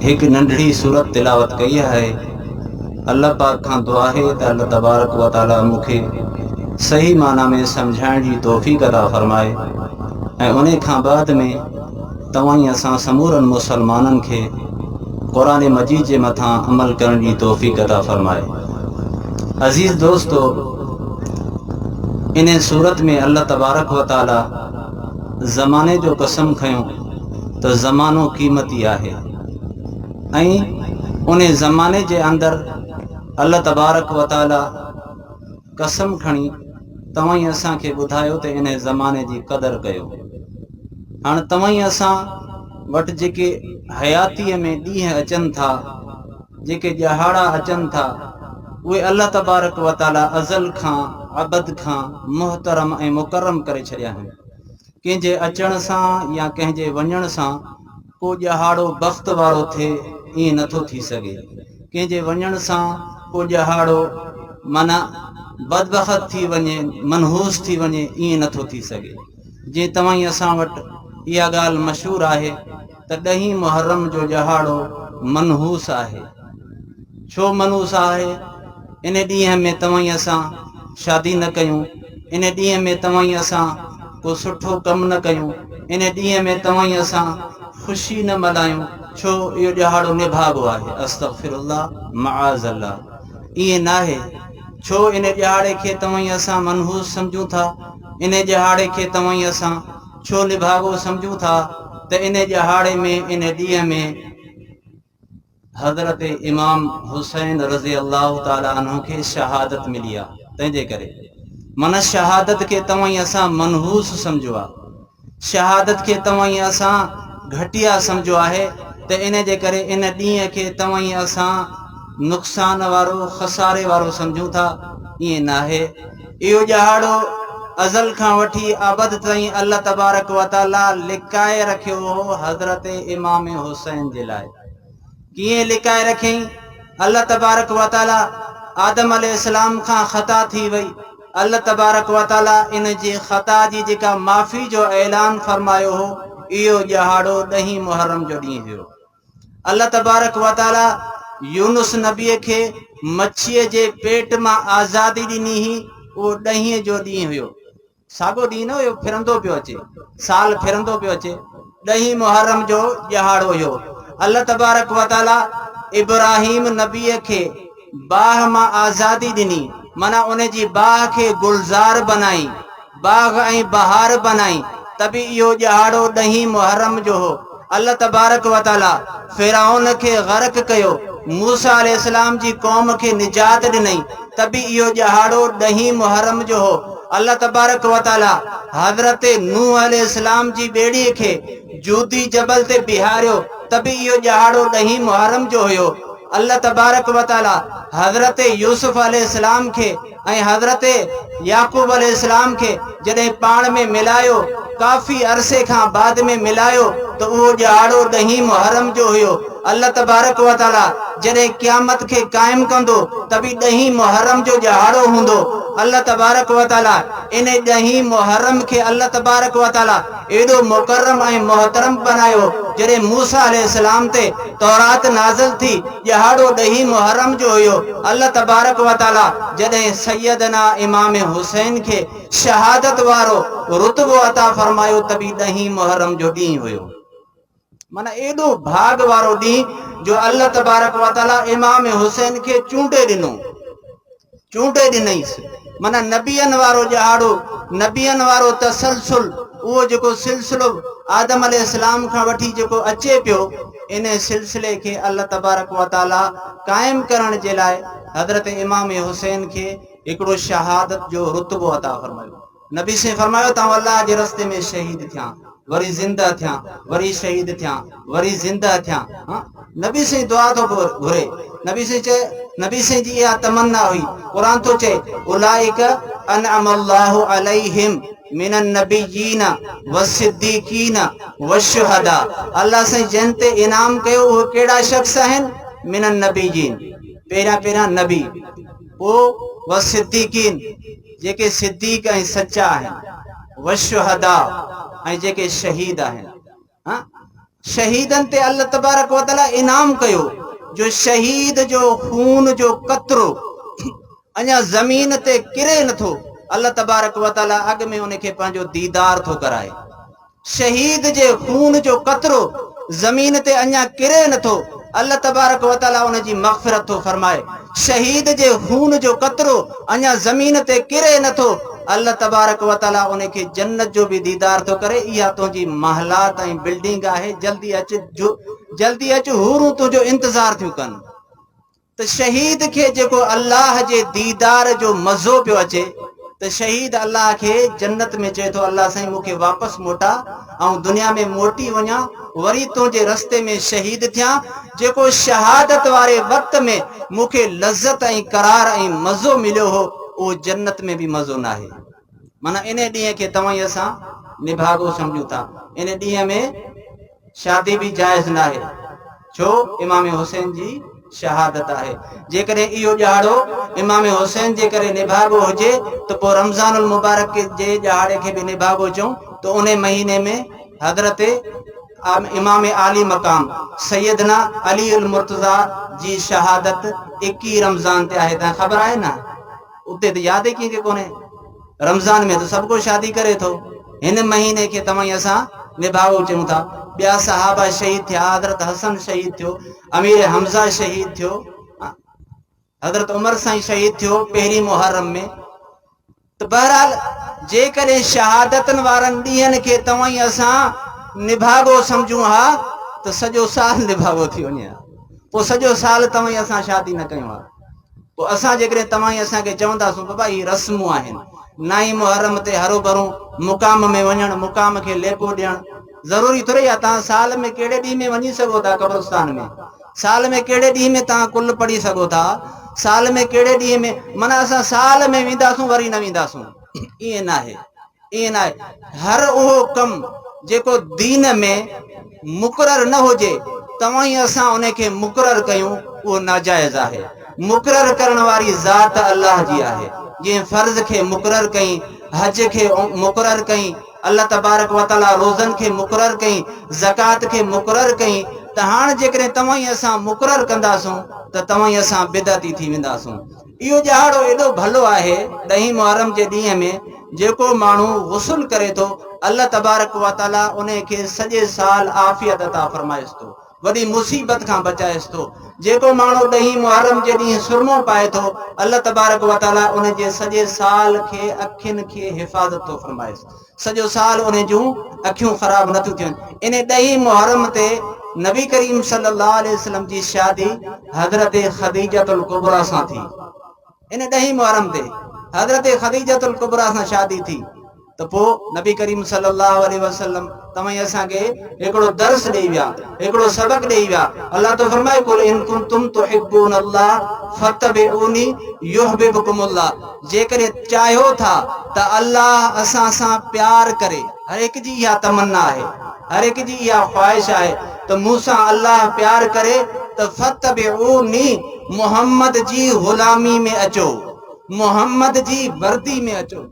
एक नंढड़ी सूरत तिलावत कई है। अल्लाह पाक खां दुआ है त अल्लाह तबारक व तआला मूंखे सही माना में समझाइण जी तौफ़ीक़ अता फ़रमाए ऐं उन खां बाद में तव्हां असां समूरनि मुसलमाननि खे क़ुरान मजीद जे मथां अमल करण जी तौफ़ीक़ अता फ़रमाए। अज़ीज़ दोस्तो, इन सूरत में अल्लाह तबारक व तआला ज़माने जो कसम खयों तो ज़मानो क़ीमती आहे ऐं उन ज़माने जे अंदरि अल्लाह तबारक व तआला कसम खणी तव्हां असांखे ॿुधायो त इन ज़माने जी क़दुरु कयो। हाणे तव्हां असां वटि जेके हयातीअ में ॾींहं अचनि था, जेके ॾहाड़ा अचनि था, उहे अल्लाह तबारक व तआला अज़ल खां अबद खां मुहतरम ऐं मुकरम करे छॾिया आहिनि। कंहिंजे अचण सां या कंहिंजे वञण सां को ॾहाड़ो बख़्त वारो थिए, ईअं नथो थी सघे। कंहिंजे वञण सां को ॾहाड़ो माना बदबख़त थी वञे, मनहूस थी वञे, ईअं नथो थी सघे। जीअं तव्हां असां वटि इहा ॻाल्हि मशहूरु आहे त 10 मुहर्रम जो ॾहाड़ो मनहूस आहे। छो मनहूस आहे? इन ॾींहं में तव्हां असां शादी न कयूं, इन ॾींहं में तव्हां असां को सुठो कमु न कयूं, इन ॾींहं में तव्हां असां ख़ुशी न मल्हायूं। छो? इहो ॾहाड़ो निभागो आहे। अस्तग़फिरुल्लाह, मआज़ल्लाह, ईअं न आहे। छो इन ॾहाड़े खे तव्हां असां मनहूस सम्झूं था? इन ॾहाड़े खे तव्हां असां छो निभागो सम्झूं था? त इन ॾहाड़े में, इन ॾींहं में हज़रत इमाम हुसैन रज़ी अल्लाह ताला अन्हु खे शहादत मिली आहे। तंहिंजे करे माना शहादत खे तव्हां असां मनहूस सम्झो आहे, शहादत खे तव्हां असां घटिया सम्झो आहे। त इन जे करे इन ॾींहं खे तव्हां असां नुक़सान वारो, खसारे वारो सम्झूं था। ईअं न आहे। इहो ॾहाड़ो अज़ल खां वठी अबद ताईं अल्लाह तबारक व तआला लिकाए रखियो हो हज़रत इमाम हुसैन जे लाइ। कीअं लिकाए रखियईं? अल्लाह तबारक व तआला आदम अलैहिस्सलाम खां ख़ता थी वई। अल्लाह तबारक व तआला इन जी ख़ता जी जेका माफ़ी जो ऐलान फरमायो हो, इहो ॾहाड़ो 10 मुहर्रम जो ॾींहुं हुयो। अल्लाह तबारक व तआला यूनुस नबीअ खे मच्छीअ जे पेट मां आज़ादी ॾिनी हुई, उहो 10 जो ॾींहुं हुयो। साॻो ॾींहुं न हुयो, फिरंदो पियो अचे, साल फिरंदो पियो अचे। 10 मुहर्रम जो ॾहाड़ो हुयो। अल्लाह तबारक व तआला इब्राहिम नबीअ खे बाह मां आज़ादी ॾिनी, माना उन जी बाह खे गुलज़ार बनाई, बाग ऐं बहार बनाई, त बि इहो ॾहाड़ो 10 मुहर्रम जो हो। अल्लाह तबारक व तआला फिरौन खे ग़र्क़ कयो, मूसा अलैहिस्सलाम जी क़ौम खे निजात ॾिनई, त बि इहो ॾहाड़ो 10 मुहर्रम जो हो। अल्लाह तबारक व तआला हज़रत नूह अलैहिस्सलाम जी ॿेड़ीअ खे जूदी जबल ते बिहारियो, त बि इहो ॾहाड़ो 10 मुहर्रम जो हुयो। अल्लाह तबारक व तआला हज़रत यूसुफ अलैहिस्सलाम खे ऐं हज़रत याकूब अलैहिस्सलाम खे जॾहिं पाण में मिलायो, काफ़ी अरसे खां बाद में मिलायो, त उहो ॾहाड़ो 10 मुहर्रम जो हुयो। अल्लाह तबारक व तआला जॾहिं क़यामत खे क़ाइम कंदो, त बि 10 मुहर्रम जो ॾहाड़ो हूंदो। अल्लाह तबारक व तआला इन 10 मुहर्रम खे अल्लाह तबारक व तआला एॾो मुकर्रम ऐं मोहतरम बनायो। जॾहिं मूसा अलैहिस्सलाम ते तौरात नाज़िल थी, ॾहाड़ो 10 मुहर्रम जो हुयो। अल्लाह तबारक व तआला जॾहिं सैयदना इमाम हुसैन खे शहादत वारो रुतबो अता फरमायो, त बि 10 मुहर्रम जो ॾींहुं हुयो। माना एॾो भाग वारो ॾींहुं जो अल्लाह तबारक व तआला इमाम हुसैन खे चूंडे ॾिनईसि। माना नबियनि वारो ॾहाड़ो, नबियनि वारो तसलसुल, उहो जेको सिलसिलो आदम अलैहिस्सलाम खां वठी जेको अचे पियो, इन सिलसिले खे अल्लाह तबारक व तआला क़ाइम करण जे लाइ हज़रत इमाम हुसैन खे हिकिड़ो शहादत जो रुतबो अता फरमायो। नबी से फरमायो, तव्हां अल्लाह जे रस्ते में शहीद थिया, वरी ज़िंदा थिया, वरी शहीद थिया, वरी ज़िंदा थिया। नबी से दुआ तो घुरे, नबी से जी इहा तमन्ना हुई। कुरान तो चए, उलाइक अनअमल्लाहु अलैहिम मिनन नबिय्यीन वस्सिद्दीकीन वशुहदा। अल्लाह से जिन ते इनाम कयो उहे कहिड़ा शख्स आहिनि? मिनन नबिय्यीन, पहिरियां नबी, पोइ वस्सिद्दीकीन, जेके सिद्दीक ऐं सच्चा आहिनि, वशुहदा, ऐं जेके शहीद आहिनि। शहीदन ते अल्लाह तबारक व तआला इनाम कयो जो शहीद जो खून जो कतरो अञा ज़मीन ते किरे नथो। अल्लाह तबारक व तआला अॻ में उनखे पंहिंजो दीदार थो कराए। शहीद जे खून जो कतरो ज़मीन ते अञा किरे नथो, अल्लाह तबारक व तआला उन जी मग़फ़िरत थो फरमाए। शहीद जे खून जो कतरो अञा ज़मीन ते किरे नथो, अल्लाह तबारक व तआला उनखे जन्नत जो भी दीदार थो करे। इहा तुंहिंजी महलात ऐं बिल्डिंग आहे, जल्दी अच, हूरूं तुंहिंजो इंतज़ार थियूं कनि। त शहीद खे जेको अल्लाह जे दीदार जो मज़ो पियो अचे, त शहीद अल्लाह के जन्नत में चए थो अल्लाह साईं मूंखे वापस मोटा ऐं दुनिया में मोटी वञा, वरी तुंहिंजे रस्ते में शहीद थियां। जेको शहादत वारे वक़्त में मूंखे लज़्ज़त ऐं करार ऐं मज़ो मिलियो हो, उहो जन्नत में भी मज़ो न आहे। माना इन ॾींहं खे तव्हां असां निभागो सम्झूं था। इन ॾींहं में शादी भी जाइज़ न आहे, छो इमाम हुसैन जी शहादत आहे। जेकॾहिं इहो ॾियारो इमाम हुसैन जे करे निभागो हुजे त पोइ रमज़ानुल मुबारक जे ॾियारे खे भी निभागो चऊं। तो उन महीने में हज़रत इमाम आली मकाम सैयदना अली उल मुर्तज़ा जी शहादत 21 रमज़ान ते आहे। तव्हां ख़बर आहे न? उते त यादि ई कंहिंखे कोन्हे। रमज़ान में तो सब को शादी करे थो, इन महीने के तव्हां असां निभागो चऊं था। ॿिया सहाबा शहीद थिया, हज़रत हसन शहीद थियो, अमीर हमज़ा शहीद थियो, हज़रत उमर साईं शहीद थियो पहिरीं मुहर्रम में। तो बहरहाल जेकॾहिं शहादतन वारनि ॾींहंनि खे तव्हां असां निभागो सम्झूं हा त सॼो साल निभागो थी वञे। पोइ सॼो साल तव्हां असां शादी न कयूं हा। पोइ असां जेकॾहिं तव्हां असांखे चवंदासूं बाबा ही रस्मूं आहिनि, नाई मुहर्रम ते हरू भरू मुक़ाम में वञणु, मुक़ाम खे लेपो ॾियणु, ज़रूरी थोड़ी आहे तव्हां साल में कहिड़े ॾींहं में वञी सघो था कब्रिस्तान में, साल में कहिड़े ॾींहं में तव्हां कुल पढ़ी सघो था, साल में कहिड़े ॾींहं में, माना असां साल में वेंदासूं वरी न वेंदासूं, ईअं न आहे, ईअं न आहे। हर उहो कमु जेको दीन में मुक़रर न हुजे तव्हां ई असां उनखे मुक़रर कयूं, उहो नाजाइज़ आहे। मुक़रर करण वारी ज़ात अल्लाह जी आहे। जीअं फर्ज़ खे मुक़रर कई, हज खे मुक़रर कई, अल्लाह तबारक व तआला रोज़न खे मुक़रर कई, ज़कात खे मुक़रर कई। त हाणे जेकॾहिं तव्हां ई असां मुक़रर कंदासूं त तव्हां ई असां बिदअती थी वेंदासूं। इहो ॾियारो एॾो भलो आहे, 10 मुहर्रम जे ॾींहं में जेको माण्हू गुस्ल करे थो, अल्लाह तबारक व तआला उनखे सॼे साल आफ़ियत अता फरमाएसि थो, वॾी मुसीबत खां बचाएसि थो। जेको माण्हू 10 मुहर्रम जे ॾींहुं सुरमो पाए थो, अल्लाह तबारक व तआला उन जे सॼे साल खे अखियुनि खे हिफ़ाज़त थो फरमाएसि, सॼो साल उन जूं अखियूं ख़राब नथियूं थियनि। इन 10 मुहर्रम ते नबी करीम सल्लल्लाहु अलैहि वसल्लम जी शादी हज़रत ख़दीजतुल कुबरा सां थी। इन 10 मुहर्रम ते हज़रत ख़दीजतुल कुबरा सां शादी थी। तो पोइ नबी करीम सल्लल्लाहु अलैहि वसल्लम तव्हां असांखे हिकिड़ो दर्स ॾेई विया, हिकिड़ो सबक ॾेई विया। अल्लाह तो फरमाए कुल इन कुंतुम तुहिब्बूनल्लाह फत्तबिऊनी युहब्बुकुमुल्लाह। जेकॾहिं चाहियो था त अल्लाह असां सां प्यार करे, हर एक जी इहा तमन्ना आहे, हर एक जी इहा ख्वाहिश आहे त मूंसां अल्लाह प्यार करे त फत्तबिऊनी, मोहम्मद जी ग़ुलामी में अचो, मोहम्मद जी वर्दी में अचो,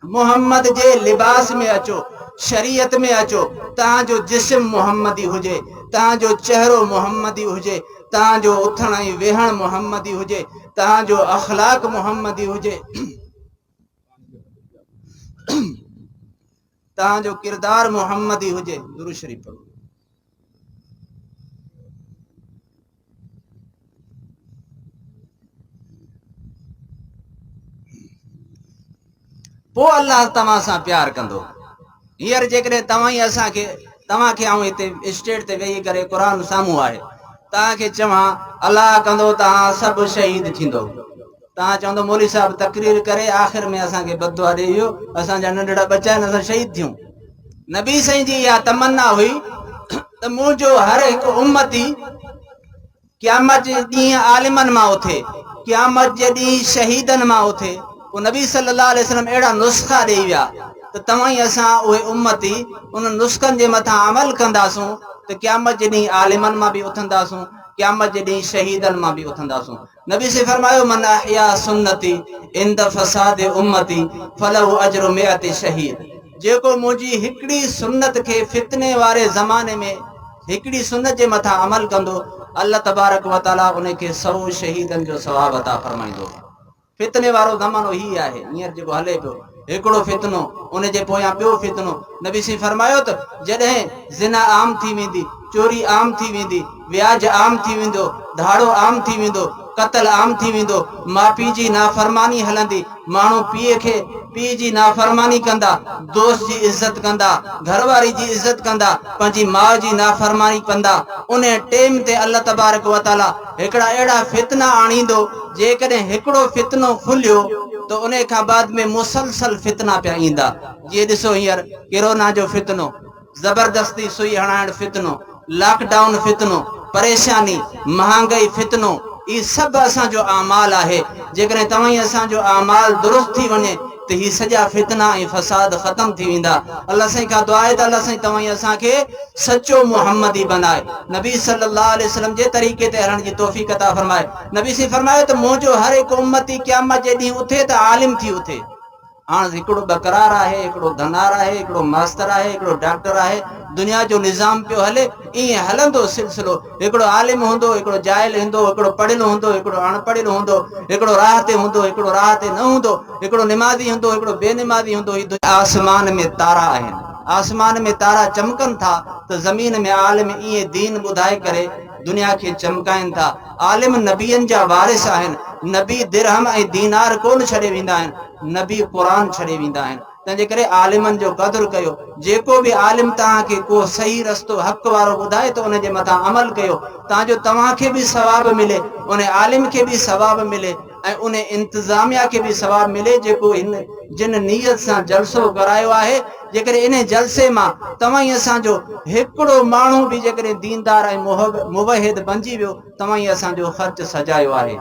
मोहम्मद जे लिबास में अचो, शरीयत में अचो। तव्हांजो जिस्म मोहम्मदी हुजे, तव्हांजो चेहरो मोहम्मदी हुजे, तव्हांजो उथण ऐं वेहण मोहम्मदी हुजे, तव्हांजो अखलाक मोहम्मदी हुजे, तव्हांजो किरदार मोहम्मदी हुजे। दुरूद शरीफ पढ़ो। पोइ अल्लाह तव्हां सां प्यार कंदो। हींअर जेकॾहिं तव्हां ई असांखे, तव्हांखे ऐं हिते स्टेज ते वेही करे क़ुर साम्हूं आहे, तव्हांखे चवां अल्लाह कंदो तव्हां सभु शहीद थींदो, तव्हां चवंदो मौलवी साहब तकरीर करे आख़िर में असांखे बददुआ ॾेई वियो, असांजा नंढड़ा बच्चा आहिनि, असां शहीद थियूं। नबी साईं जी इहा तमन्ना हुई त मुंहिंजो हर हिकु उम्मती क़यामत जे ॾींहुं आलिमनि मां उथे, क़यामत जे ॾींहुं शहीदनि मां उथे। पोइ नबी सल्लल्लाहु अलैहि वसल्लम अहिड़ा नुस्ख़ा ॾेई विया त तव्हां ई असां उहे उम्मती उन नुस्ख़नि जे मथां अमल कंदासूं त क़यामत जे ॾींहुं आलिमनि मां बि उथंदासूं, क़यामत जे ॾींहुं शहीदनि मां बि उथंदासूं। नबी से फरमायो मन अहया सुन्नती इंद फसाद उम्मती फलहु अजरु मिअत शहीद। जेको मुंहिंजी हिकिड़ी सुन्नत खे फितने वारे ज़माने में हिकिड़ी सुन्नत जे मथां अमल कंदो, अल्लाह तबारक व तआला उनखे 100 शहीदनि जो सवाब अता फरमाईंदो। फितने वारो ज़मानो ही आहे हींअर जेको हले पियो, हिकिड़ो फितनो उन जे पोयां ॿियो फितनो। नबी सी फरमायो त जॾहिं ज़िना आम थी वेंदी, चोरी आम थी वेंदी, व्याज आम थी वेंदो, धाड़ो आम थी वेंदो, क़त्ल आम थी वेंदो, माउ पीउ जी नाफ़रमानी हलंदी, माण्हू पीउ जी नाफ़रमानी कंदा, दोस्त जी इज़त कंदा, घरवारी जी इज़त कंदा, पंहिंजी माउ जी नाफ़रमानी कंदा, उन टेम ते अल्लाह तबारक व तआला हिकिड़ा अहिड़ा फितना आणींदो, जेकॾहिं हिकिड़ो फितनो खुलियो तो उन खां बाद में मुसलसल फितना पिया ईंदा। जीअं ॾिसो हींअर कोरोना जो फितनो, ज़बरदस्ती सुई हणाइण फितनो, लॉकडाउन फितनो, परेशानी, महांगाई फितनो, ये सब असांजो आमाल आहे। जेकॾहिं तव्हां असांजो आमाल दुरुस्त थी वञे त ही सॼा फितना ऐं फसाद ख़त्म थी वेंदा। अल्लाह साईं खां दुआ आहे त अल्लाह साईं तव्हां असांखे सचो मुहम्मदी बनाए, नबी सल्लल्लाहु अलैहि वसल्लम जे तरीक़े ते हलण जी तौफ़ीक़ अता फरमाए। नबी साईं फरमायो त मुंहिंजो हर हिकु उम्मती क़यामत जे ॾींहुं उथे त आलिम थी उथे। हाँ हिकिड़ो बकरार आहे, हिकिड़ो धनार आहे, हिकिड़ो मास्टर आहे, हिकिड़ो डॉक्टर आहे, दुनिया जो निज़ाम पियो हले, ईअं हलंदो सिलसिलो। हिकिड़ो आलिम हूंदो, हिकिड़ो जाहिल हूंदो, हिकिड़ो पढ़ियलु हूंदो, हिकिड़ो अणपढ़ियलु हूंदो, हिकिड़ो राह ते हूंदो, हिकिड़ो राह ते न हूंदो, हिकिड़ो निमाज़ी हूंदो, हिकिड़ो बेनिमाज़ी हूंदो। आसमान में तारा आहिनि, आसमान में तारा चमकनि था त ज़मीन में आलिम ईअं दीन ॿुधाए करे दुनिया के चमकाइनि था। आलिम नबियनि जा वारिस आहिनि, नबी दिरहम ऐं दीनार कोन छॾे वेंदा आहिनि, नबी क़ुरान छॾे वेंदा आहिनि। तंहिंजे करे आलिमनि जो क़दुरु कयो। जेको बि आलिम तव्हांखे को सही रस्तो हक़ वारो ॿुधाए त उन जे मथां अमल कयो, तांजो तव्हांखे बि सवाब मिले, उन आलिम खे बि सवाब मिले ऐं उन इंतज़ामिया खे बि सवाब मिले जेको जिन नीयत सां जलसो करायो आहे। जेकॾहिं इन जलसे मां तव्हां असांजो हिकिड़ो माण्हू बि जेकॾहिं दीनदार ऐं मुवहिद बणिजी वियो, तव्हां असांजो ख़र्च सजायो आहे।